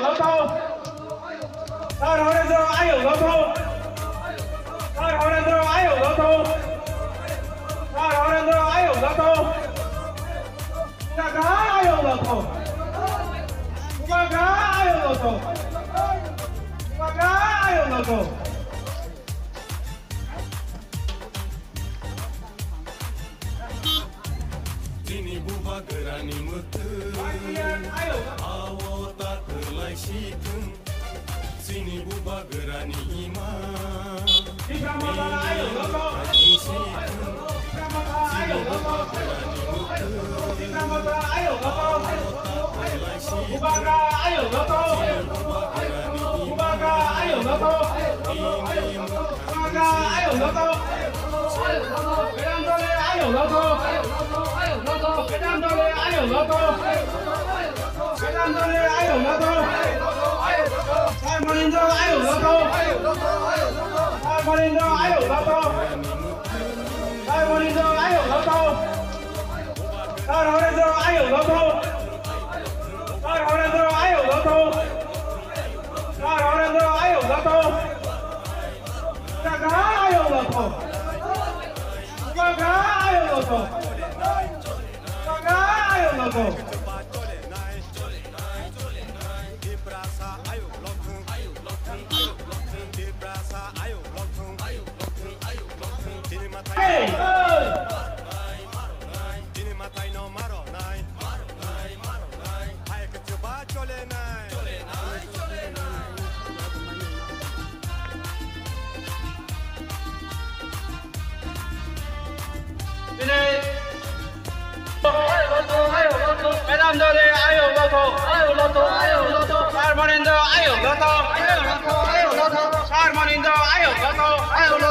老头，大头的时候，哎呦老头，大头的时候，哎呦老头，大头的时候，哎呦老头，大哥，哎呦老头，大哥，哎呦老头，大哥，哎呦老头。Sini buba gerani meken, awak tak terlai siken. Sini buba gerani iman, ini rajin siken. Sini buba gerani meken, awak tak terlai siken. Sini buba gerani iman, Armando, ayo,